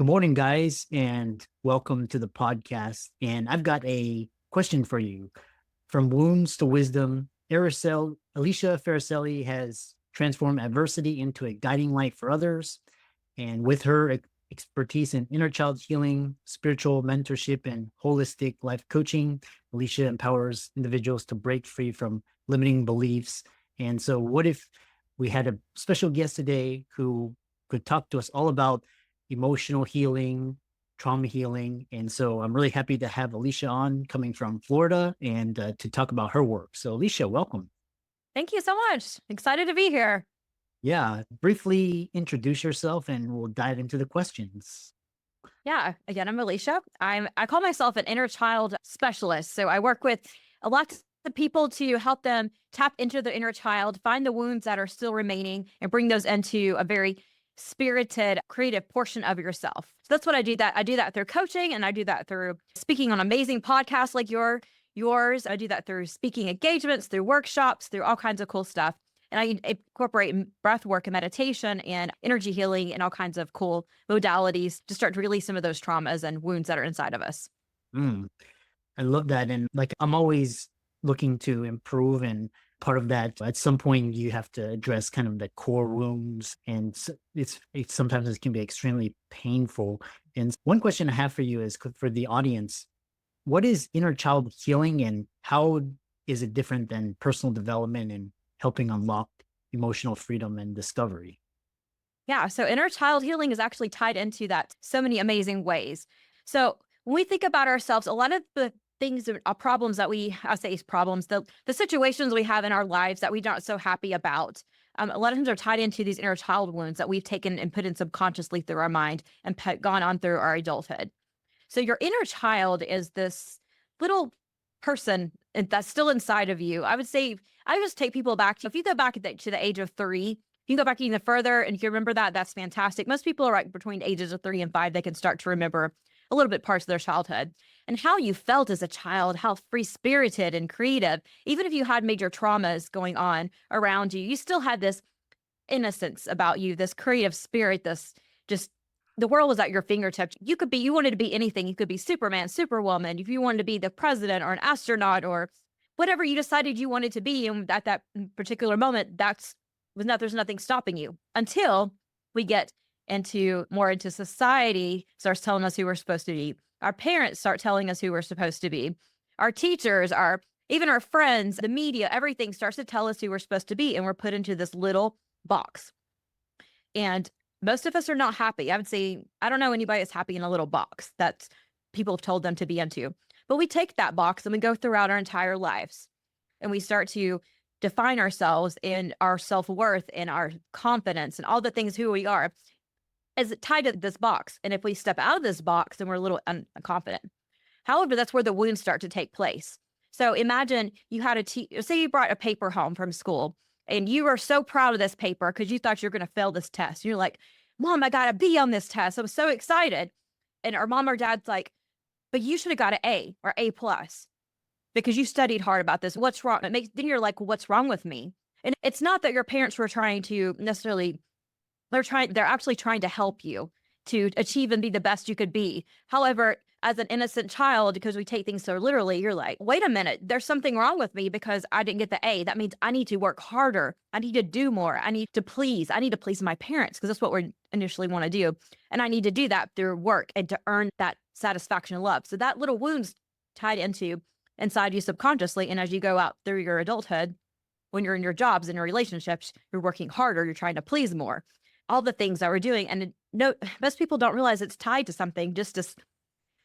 Good morning, guys, and welcome to the podcast. And I've got a question for you. From wounds to wisdom, Alicia Farricielli has transformed adversity into a guiding light for others. And with her expertise in inner child healing, spiritual mentorship, and holistic life coaching, Alicia empowers individuals to break free from limiting beliefs. And so, what if we had a special guest today who could talk to us all about emotional healing, trauma healing? And so I'm really happy to have Alicia on, coming from Florida, and to talk about her work. So Alicia, welcome. Thank you so much. Excited to be here. Yeah, briefly introduce yourself and we'll dive into the questions. Yeah, again, I'm Alicia. I call myself an inner child specialist. So I work with a lot of people to help them tap into their inner child, find the wounds that are still remaining, and bring those into a very spirited, creative portion of yourself. So that's what I do. I do that through coaching, and I do that through speaking on amazing podcasts like yours. I do that through speaking engagements, through workshops, through all kinds of cool stuff. And I incorporate breath work and meditation and energy healing and all kinds of cool modalities to start to release some of those traumas and wounds that are inside of us. Mm, I love that. And like, I'm always looking to improve. And part of that, at some point, you have to address kind of the core wounds. And it's sometimes it can be extremely painful. And one question I have for you is for the audience: what is inner child healing and how is it different than personal development and helping unlock emotional freedom and discovery? Yeah. So inner child healing is actually tied into that so many amazing ways. So when we think about ourselves, a lot of the things, problems that I say is problems, the situations we have in our lives that we're not so happy about, a lot of times are tied into these inner child wounds that we've taken and put in subconsciously through our mind and gone on through our adulthood. So your inner child is this little person that's still inside of you. I would say, I just take people back. If you go back to the age of 3, you can go back even further and if you remember that, that's fantastic. Most people are right between ages of 3 and 5. They can start to remember a little bit parts of their childhood and how you felt as a child, how free spirited and creative. Even if you had major traumas going on around you, you still had this innocence about you, this creative spirit, this just the world was at your fingertips. You wanted to be anything. You could be Superman, Superwoman. If you wanted to be the president or an astronaut or whatever you decided you wanted to be. And at that particular moment, there's nothing stopping you until we get into society starts telling us who we're supposed to be. Our parents start telling us who we're supposed to be. Our teachers, even our friends, the media, everything starts to tell us who we're supposed to be. And we're put into this little box. And most of us are not happy. I would say, I don't know anybody that's happy in a little box that people have told them to be into. But we take that box and we go throughout our entire lives and we start to define ourselves in our self-worth and our confidence and all the things who we are as tied to this box. And if we step out of this box, then we're a little unconfident. However, that's where the wounds start to take place. So imagine you had say you brought a paper home from school and you were so proud of this paper because you thought you were going to fail this test. You're like, Mom, I got a B on this test. I was so excited. And our mom or dad's like, but you should have got an A or A plus because you studied hard about this. What's wrong? Then you're like, well, what's wrong with me? And it's not that your parents were trying to necessarily, they're actually trying to help you to achieve and be the best you could be. However, as an innocent child, because we take things so literally, you're like, wait a minute, there's something wrong with me because I didn't get the A. That means I need to work harder. I need to do more. I need to please my parents because that's what we initially want to do. And I need to do that through work and to earn that satisfaction and love. So that little wound's tied inside you subconsciously. And as you go out through your adulthood, when you're in your jobs and your relationships, you're working harder, you're trying to please more. All the things that we're doing. And most people don't realize it's tied to something just as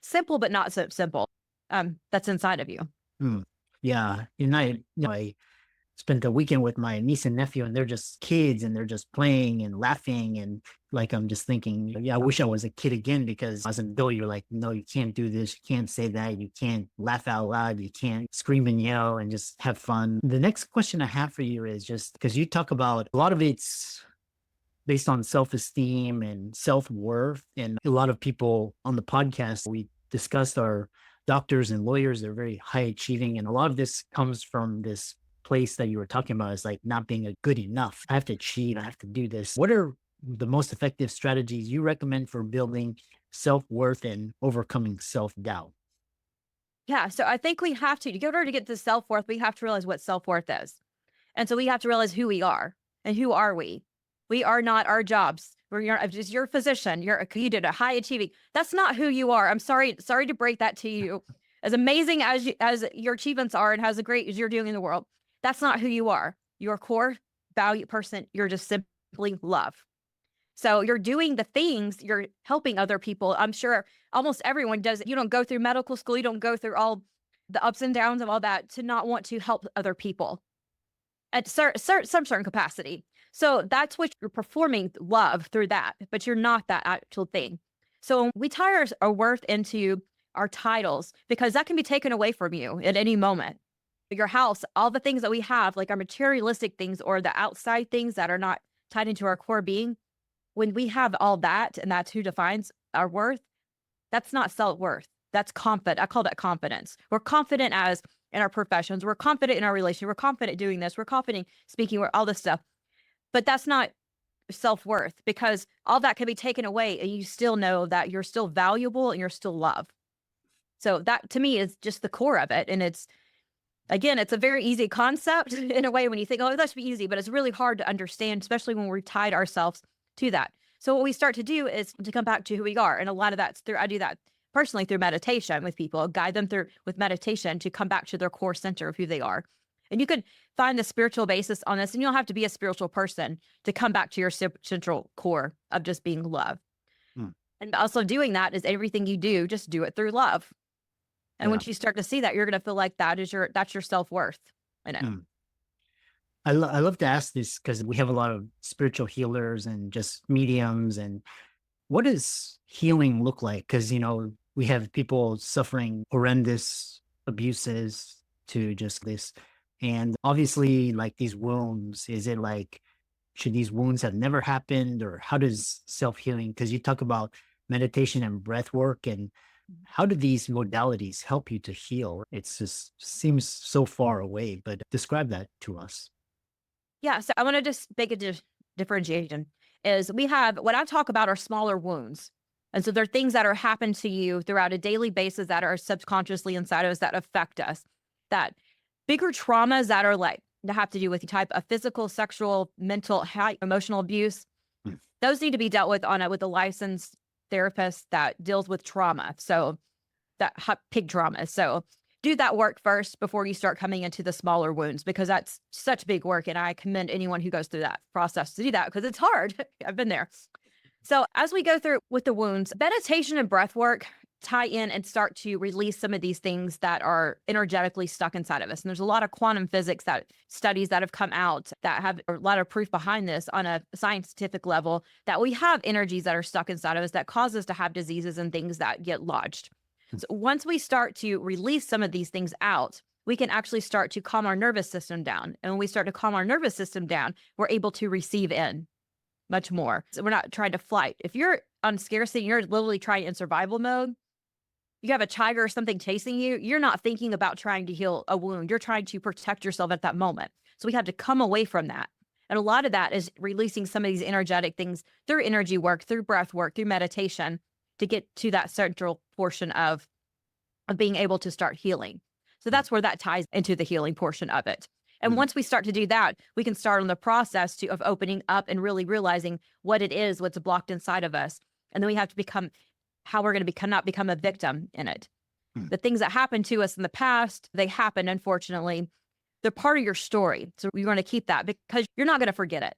simple, but not so simple, that's inside of you. Yeah. I spent a weekend with my niece and nephew, and they're just kids and they're just playing and laughing. And like, I'm just thinking, yeah, I wish I was a kid again, because as an adult, you're like, no, you can't do this. You can't say that. You can't laugh out loud. You can't scream and yell and just have fun. The next question I have for you is just because you talk about a lot of it's based on self-esteem and self-worth. And a lot of people on the podcast, we discussed our doctors and lawyers. They're very high achieving. And a lot of this comes from this place that you were talking about, is like not being a good enough. I have to achieve. I have to do this. What are the most effective strategies you recommend for building self-worth and overcoming self-doubt? Yeah. So I think we have to, in order to get to self worth, we have to realize what self worth is. And so we have to realize who we are and who are we. We are not our jobs. Just you're a physician. You did a high achieving. That's not who you are. I'm sorry to break that to you. As amazing as your achievements are and as great as you're doing in the world, that's not who you are. Your core value person. You're just simply love. So you're doing the things, you're helping other people. I'm sure almost everyone does it. You don't go through medical school, you don't go through all the ups and downs of all that to not want to help other people at some certain capacity. So that's what you're performing love through that, but you're not that actual thing. So we tie our worth into our titles because that can be taken away from you at any moment. Your house, all the things that we have, like our materialistic things or the outside things that are not tied into our core being, when we have all that and that's who defines our worth, that's not self-worth. That's confident. I call that confidence. We're confident as in our professions. We're confident in our relationship. We're confident doing this. We're confident speaking, all this stuff. But that's not self-worth because all that can be taken away and you still know that you're still valuable and you're still loved. So that to me is just the core of it. And again, it's a very easy concept in a way when you think, oh, that should be easy, but it's really hard to understand, especially when we're tied ourselves to that. So what we start to do is to come back to who we are. And a lot of that's I do that personally through meditation with people, guide them through with meditation to come back to their core center of who they are. And you could find the spiritual basis on this, and you don't have to be a spiritual person to come back to your central core of just being love. Hmm. And also doing that is everything you do, just do it through love. And Yeah. once you start to see that, you're going to feel like that's your self-worth. I know. Hmm. I love to ask this because we have a lot of spiritual healers and just mediums. And what does healing look like? Because, we have people suffering horrendous abuses to just this. And obviously, like these wounds, is it like, should these wounds have never happened? Or how does self healing, because you talk about meditation and breath work, and how do these modalities help you to heal? It's just seems so far away, but describe that to us. Yeah, so I want to just make a differentiation is we have what I talk about are smaller wounds. And so they're things that are happening to you throughout a daily basis that are subconsciously inside of us that affect us. That bigger traumas that are like that have to do with the type of physical, sexual, mental, high emotional abuse. Mm. Those need to be dealt with with a licensed therapist that deals with trauma. So that pig trauma. So do that work first before you start coming into the smaller wounds because that's such big work. And I commend anyone who goes through that process to do that because it's hard. I've been there. So as we go through with the wounds, meditation and breath work tie in and start to release some of these things that are energetically stuck inside of us. And there's a lot of quantum physics studies that have come out that have a lot of proof behind this on a scientific level that we have energies that are stuck inside of us that cause us to have diseases and things that get lodged. So once we start to release some of these things out, we can actually start to calm our nervous system down. And when we start to calm our nervous system down, we're able to receive in much more. So we're not trying to fight. If you're on scarcity, you're literally trying in survival mode, you have a tiger or something chasing you, you're not thinking about trying to heal a wound. You're trying to protect yourself at that moment. So we have to come away from that. And a lot of that is releasing some of these energetic things through energy work, through breath work, through meditation to get to that central portion of being able to start healing. So that's where that ties into the healing portion of it. And Mhm. once we start to do that, we can start on the process of opening up and really realizing what it is, what's blocked inside of us. And then we have to become how we're going to not become a victim in it. Mm. The things that happened to us in the past, they happen, unfortunately. They're part of your story. So you're going to keep that because you're not going to forget it.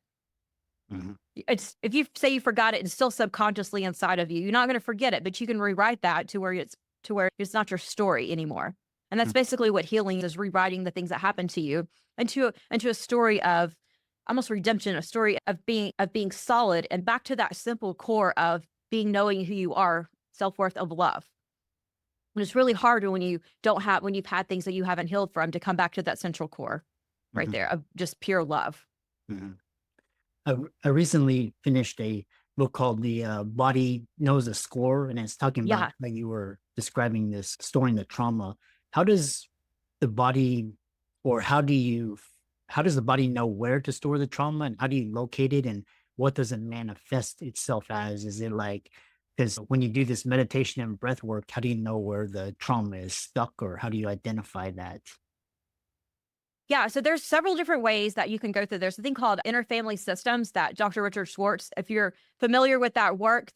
Mhm. It's if you say you forgot it, it's still subconsciously inside of you. You're not going to forget it, but you can rewrite that to where it's not your story anymore. And that's Mm. basically what healing is: rewriting the things that happened to you into a story of almost redemption, a story of being solid and back to that simple core of being knowing who you are, self-worth of love. And it's really hard when you've had things that you haven't healed from to come back to that central core right Mhm. there of just pure love. Mhm. I recently finished a book called The Body Knows a Score, and it's talking about Yeah. like you were describing this storing the trauma. How does the body, or how does the body know where to store the trauma, and how do you locate it, and what does it manifest itself as? Is it like Because when you do this meditation and breath work, how do you know where the trauma is stuck, or how do you identify that? Yeah, so there's several different ways that you can go through. There's a thing called interfamily systems that Dr. Richard Schwartz, if you're familiar with that work,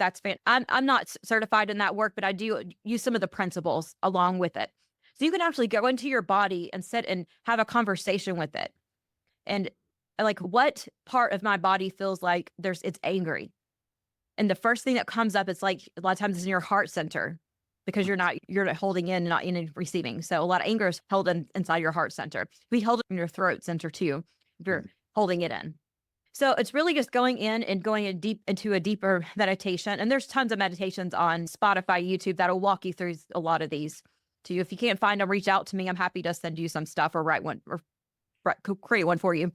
I'm not certified in that work, but I do use some of the principles along with it. So you can actually go into your body and sit and have a conversation with it. And like, what part of my body feels like it's angry? And the first thing that comes up, it's like a lot of times it's in your heart center because you're not holding in, not in and receiving. So a lot of anger is held inside your heart center. We hold it in your throat center too, if you're holding it in. So it's really just going in and going into a deeper meditation. And there's tons of meditations on Spotify, YouTube that'll walk you through a lot of these to you. If you can't find them, reach out to me. I'm happy to send you some stuff or write one or create one for you.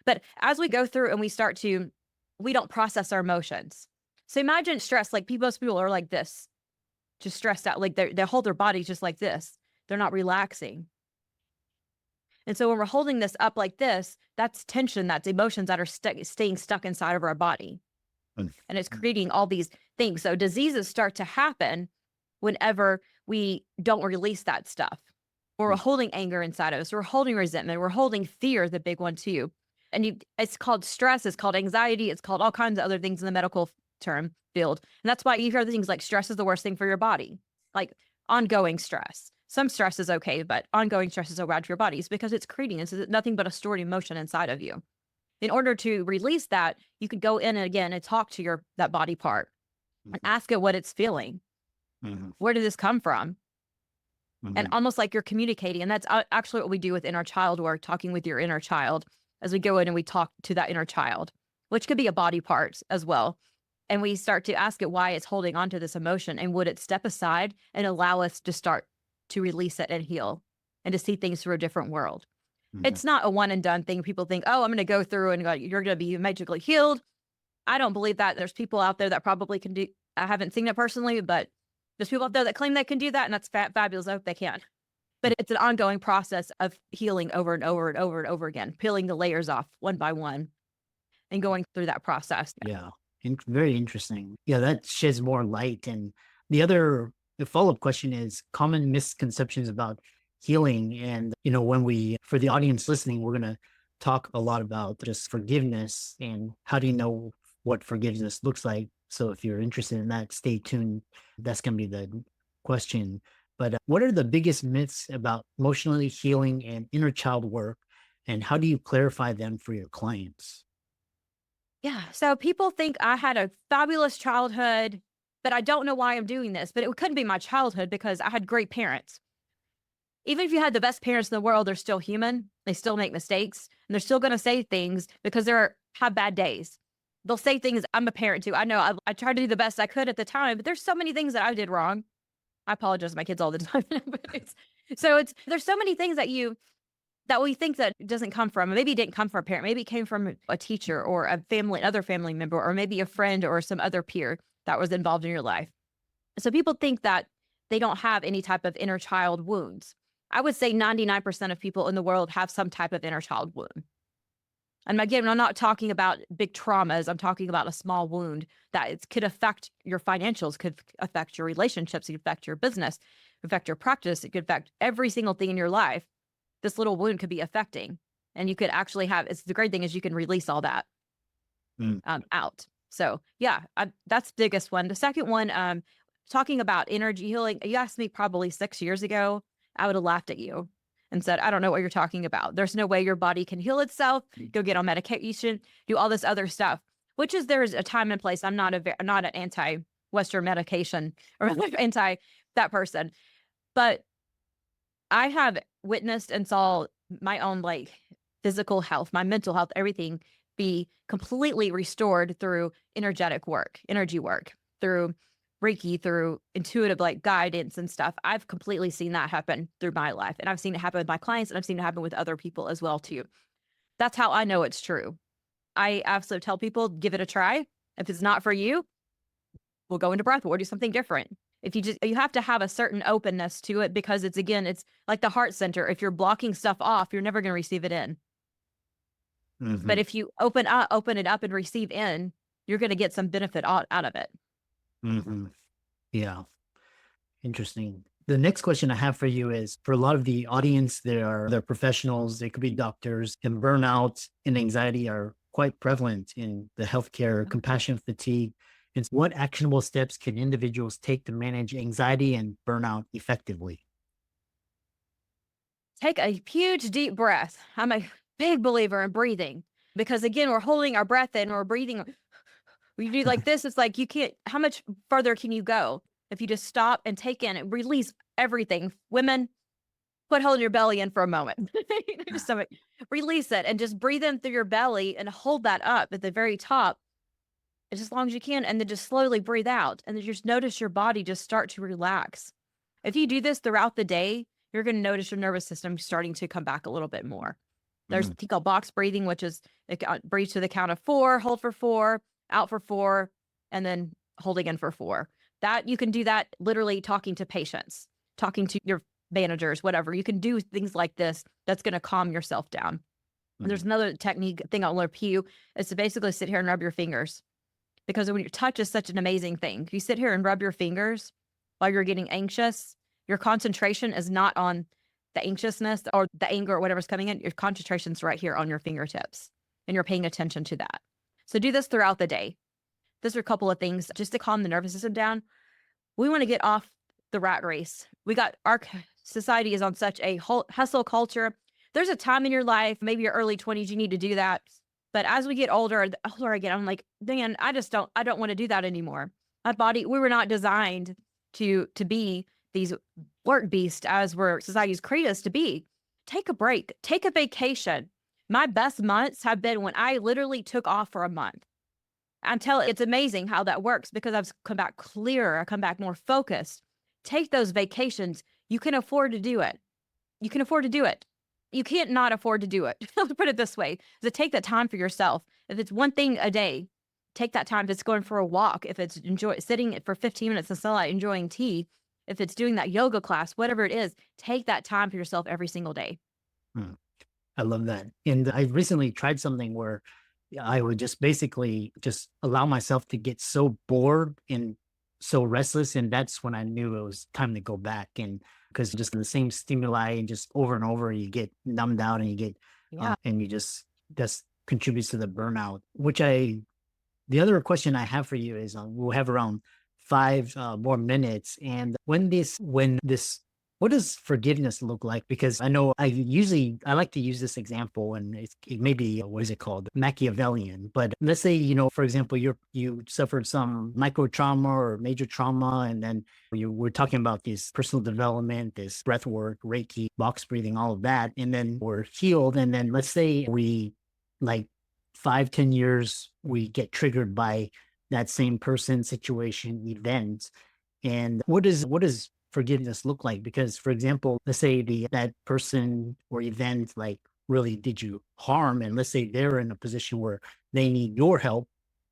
But as we go through and we don't process our emotions. So imagine stress, like most people are like this, just stressed out, like they hold their bodies just like this. They're not relaxing. And so when we're holding this up like this, that's tension, that's emotions that are staying stuck inside of our body. Mm. And it's creating all these things. So diseases start to happen whenever we don't release that stuff. Or we're holding anger inside of us. We're holding resentment. We're holding fear, the big one too. And it's called stress. It's called anxiety. It's called all kinds of other things in the medical term field. And that's why you hear things like stress is the worst thing for your body, like ongoing stress. Some stress is okay, but ongoing stress is so bad for your body. It's because it's nothing but a stored emotion inside of you. In order to release that, you could go in again and talk to that body part and ask it what it's feeling. Mhm. Where did this come from? And Mhm. almost like you're communicating. And that's actually what we do with inner child work, talking with your inner child as we go in and we talk to that inner child, which could be a body part as well. And we start to ask it why it's holding on to this emotion, and would it step aside and allow us to start to release it and heal and to see things through a different world. Mhm. It's not a one and done thing. People think, oh, I'm going to go through and you're going to be magically healed. I don't believe that. There's people out there that probably can do, I haven't seen it personally, but there's people out there that claim they can do that, and that's fabulous. I hope they can. But it's an ongoing process of healing over and over and over and over again, peeling the layers off one by one and going through that process. Yeah. Very interesting. Yeah, that sheds more light. And the follow-up question is common misconceptions about healing. And, for the audience listening, we're going to talk a lot about just forgiveness and how do you know what forgiveness looks like. So if you're interested in that, stay tuned. That's going to be the question. But what are the biggest myths about emotionally healing and inner child work? And how do you clarify them for your clients? Yeah. So people think I had a fabulous childhood, but I don't know why I'm doing this. But it couldn't be my childhood because I had great parents. Even if you had the best parents in the world, they're still human. They still make mistakes, and they're still going to say things because have bad days. They'll say things I'm a parent too. I know I tried to do the best I could at the time, but there's so many things that I did wrong. I apologize to my kids all the time. There's so many things that we think that doesn't come from. Maybe it didn't come from a parent. Maybe it came from a teacher or other family member, or maybe a friend or some other peer that was involved in your life. So people think that they don't have any type of inner child wounds. I would say 99% of people in the world have some type of inner child wound. And again, I'm not talking about big traumas. I'm talking about a small wound that could affect your financials, could affect your relationships, it could affect your business, affect your practice. It could affect every single thing in your life. This little wound could be affecting. And you could actually the great thing is you can release all that Mm. out. So yeah, that's the biggest one. The second one, talking about energy healing, you asked me probably 6 years ago, I would have laughed at you and said, I don't know what you're talking about. There's no way your body can heal itself. Go get on medication, do all this other stuff, there's a time and place. I'm not an anti-Western medication or anti that person, but I have witnessed and saw my own physical health, my mental health, everything be completely restored through energy work, through Reiki, through intuitive guidance and stuff. I've completely seen that happen through my life. And I've seen it happen with my clients, and I've seen it happen with other people as well too. That's how I know it's true. I absolutely tell people, give it a try. If it's not for you, we'll go into breath or do something different. You have to have a certain openness to it, because it's like the heart center. If you're blocking stuff off, you're never going to receive it in. But Mhm. if you open it up and receive in, you're going to get some benefit out of it. Mhm. Yeah. Interesting. The next question I have for you is for a lot of the audience, they're professionals, they could be doctors, and burnout and anxiety are quite prevalent in the healthcare, compassion fatigue. And what actionable steps can individuals take to manage anxiety and burnout effectively? Take a huge deep breath. I'm a big believer in breathing because again, we're holding our breath in, we're breathing. We do like this, it's like you can't, how much further can you go if you just stop and take in and release everything? Women, put holding your belly in for a moment. Just stomach, release it and just breathe in through your belly and hold that up at the very top as long as you can. And then just slowly breathe out. And then just notice your body just start to relax. If you do this throughout the day, you're going to notice your nervous system starting to come back a little bit more. There's a Mm, thing called box breathing, which is breathe to the count of 4, hold for 4, out for 4, and then holding in for 4. That you can do that literally talking to patients, talking to your managers, whatever. You can do things like this. That's going to calm yourself down. And there's mm, another technique thing I'll learn you is to basically sit here and rub your fingers because when your touch is such an amazing thing. If you sit here and rub your fingers while you're getting anxious, your concentration is not on the anxiousness or the anger or whatever's coming in. Your concentration's right here on your fingertips and you're paying attention to that. So do this throughout the day. These are a couple of things just to calm the nervous system down. We want to get off the rat race. Our society is on such a hustle culture. There's a time in your life, maybe your early 20s, you need to do that. But as we get older, the older I get, I'm like, man, I don't want to do that anymore. My body, we were not designed to be these work beasts as we're society's created us to be. Take a break, take a vacation. My best months have been when I literally took off for a month. It's amazing how that works because I've come back clearer, I come back more focused. Take those vacations. You can afford to do it. You can afford to do it. You can't not afford to do it. Let's put it this way. So take that time for yourself. If it's one thing a day, take that time. If it's going for a walk, if it's sitting for 15 minutes in sunlight, enjoying tea, if it's doing that yoga class, whatever it is, take that time for yourself every single day. mm. I love that. And I recently tried something where I would just basically just allow myself to get so bored and so restless. And that's when I knew it was time to go back. And because just the same stimuli and just over and over, you get numbed out and you get, Yeah. and you just contributes to the burnout, the other question I have for you is we'll have around 5 more minutes. And what does forgiveness look like? Because I know I like to use this example, and it may be what is it called, Machiavellian. But let's say for example, you suffered some micro trauma or major trauma, and then we're talking about this personal development, this breath work, Reiki, box breathing, all of that, and then we're healed. And then let's say we like 5-10 years we get triggered by that same person, situation, event. And what does forgiveness look like? Because, for example, let's say that person or event like really did you harm, and let's say they're in a position where they need your help.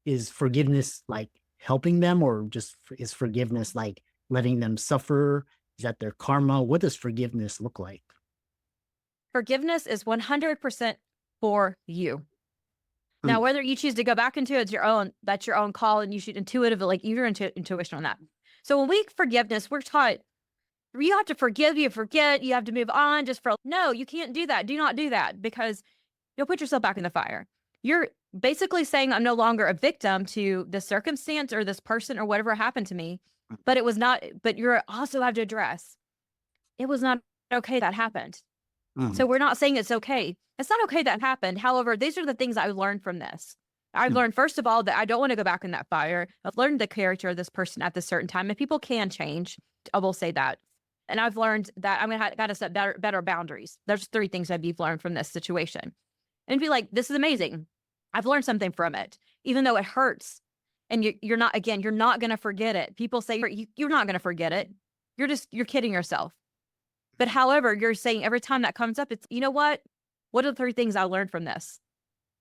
Is forgiveness like helping them, or just is forgiveness like letting them suffer? Is that their karma? What does forgiveness look like? Forgiveness is 100% for you. Now, Mm, whether you choose to go back into it's your own, that's your own call, and you should intuitively, like your intuition on that. So when we forgiveness, we're taught you have to forgive, you forget, you have to move on. No, you can't do that. Do not do that because you'll put yourself back in the fire. You're basically saying I'm no longer a victim to this circumstance or this person or whatever happened to me, but it was not. But you're also have to address it was not okay that happened. mm, So we're not saying it's okay. It's not okay that happened. However, these are the things I learned from this. I've mm, learned, first of all, that I don't want to go back in that fire. I've learned the character of this person at this certain time, and people can change. I will say that. And I've learned that I'm going to got to set better boundaries. There's 3 things I've learned from this situation. And be like, this is amazing. I've learned something from it, even though it hurts. And you're not, again, you're not going to forget it. People say you're not going to forget it. You're kidding yourself. But however, you're saying every time that comes up, it's, you know what? What are the 3 things I learned from this?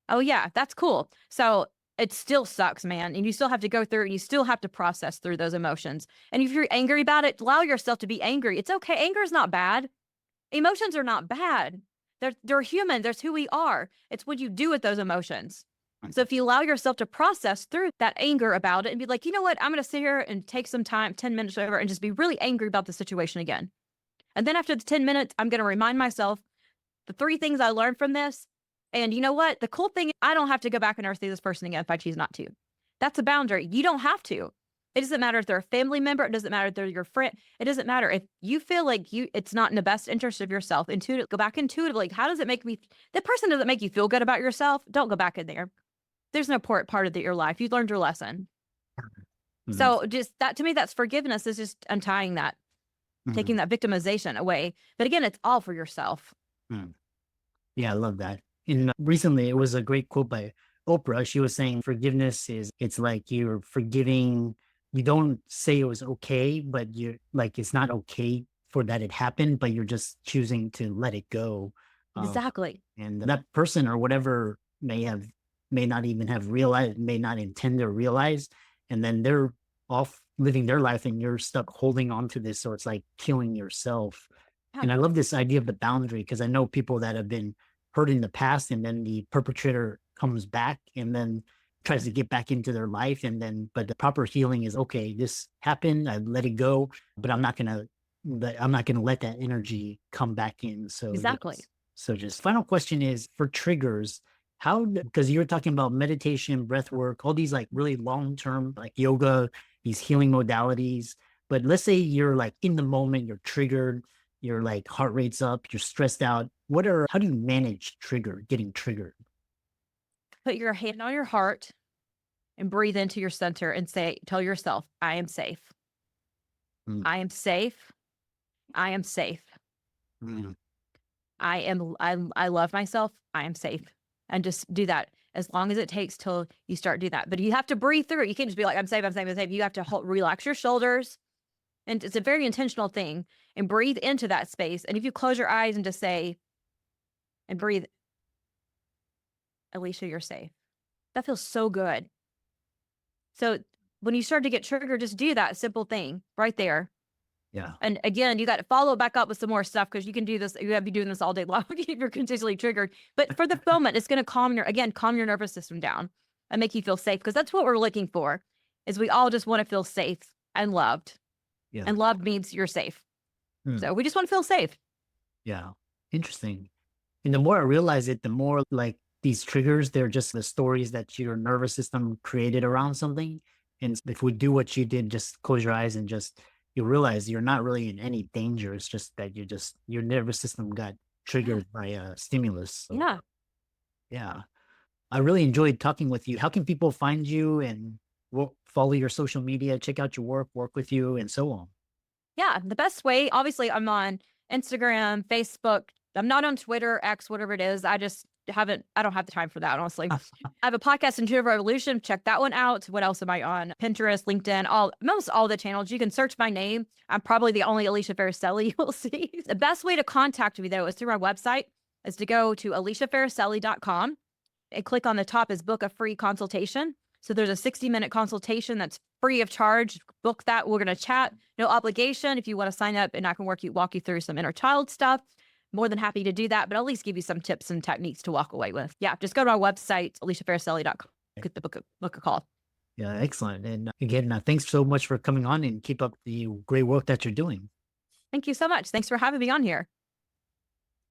Oh, yeah, that's cool. So it still sucks, man. And you still have to go through and you still have to process through those emotions. And if you're angry about it, allow yourself to be angry. It's okay. Anger is not bad. Emotions are not bad. They're human. That's who we are. It's what you do with those emotions. So if you allow yourself to process through that anger about it and be like, you know what, I'm going to sit here and take some time, 10 minutes over, and just be really angry about the situation again. And then after the 10 minutes, I'm going to remind myself the 3 things I learned from this. And you know what? The cool thing, I don't have to go back and ever see this person again if I choose not to. That's a boundary. You don't have to. It doesn't matter if they're a family member. It doesn't matter if they're your friend. It doesn't matter if you feel like it's not in the best interest of yourself. Go back intuitively. Like, how does it make me? That person doesn't make you feel good about yourself. Don't go back in there. There's no part of your life. You learned your lesson. Mhm. So just that, to me, that's forgiveness, is just untying that, taking that victimization away. But again, it's all for yourself. Mhm. Yeah, I love that. And recently, it was a great quote by Oprah. She was saying forgiveness it's like you're forgiving. You don't say it was okay, but you're like, it's not okay for that it happened, but you're just choosing to let it go. Uh, Exactly. and that person or whatever may not even have realized, may not intend to realize. And then they're off living their life and you're stuck holding on to this. So it's like killing yourself. Yeah, And I love this idea of the boundary because I know people that have been hurt in the past and then the perpetrator comes back and then tries to get back into their life. And then, but the proper healing is okay, this happened, I let it go, but I'm not gonna let that energy come back in. So exactly. yes. So just final question is for triggers, because you were talking about meditation, breath work, all these like really long-term like yoga, these healing modalities. But let's say you're like in the moment, you're triggered, your like heart rate's up, you're stressed out. How do you manage getting triggered? Put your hand on your heart and breathe into your center and tell yourself, I am safe. Mm, I am safe. I am safe. mm, I love myself. I am safe. And just do that as long as it takes till you start do that. But you have to breathe through it. You can't just be like, I'm safe, I'm safe, I'm safe. You have to relax your shoulders. And it's a very intentional thing, and breathe into that space. And if you close your eyes and just say, and breathe, Alicia, you're safe. That feels so good. So when you start to get triggered, just do that simple thing right there. yeah. And again, you got to follow back up with some more stuff, because you can do this. You have to be doing this all day long if you're continually triggered. But for the moment, it's going to calm your nervous system down and make you feel safe, because that's what we're looking for. Is we all just want to feel safe and loved, Yeah. and loved means you're safe. Mm, So we just want to feel safe. yeah. Interesting. And the more I realize it, the more like these triggers, they're just the stories that your nervous system created around something. And if we do what you did, just close your eyes and just you realize you're not really in any danger. It's just that your nervous system got Yeah. triggered by a stimulus. So Yeah. yeah. I really enjoyed talking with you. How can people find you and follow your social media, check out your work with you, and so on? Yeah. The best way, obviously, I'm on Instagram, Facebook. I'm not on Twitter, X, whatever it is. I don't have the time for that, honestly. I have a podcast, Intuitive Revolution. Check that one out. What else am I on? Pinterest, LinkedIn, most all the channels. You can search my name. I'm probably the only Alicia Farricielli you will see. The best way to contact me, though, is through our website, is to go to aliciafarricielli.com and click on the top is book a free consultation. So there's a 60-minute consultation that's free of charge. Book that. We're going to chat. No obligation. If you want to sign up, and I can walk you through some inner child stuff, more than happy to do that. But I'll at least give you some tips and techniques to walk away with. Yeah, just go to our website, aliciafarricielli.com. Get the book a call. Yeah, excellent. And again, thanks so much for coming on and keep up the great work that you're doing. Thank you so much. Thanks for having me on here.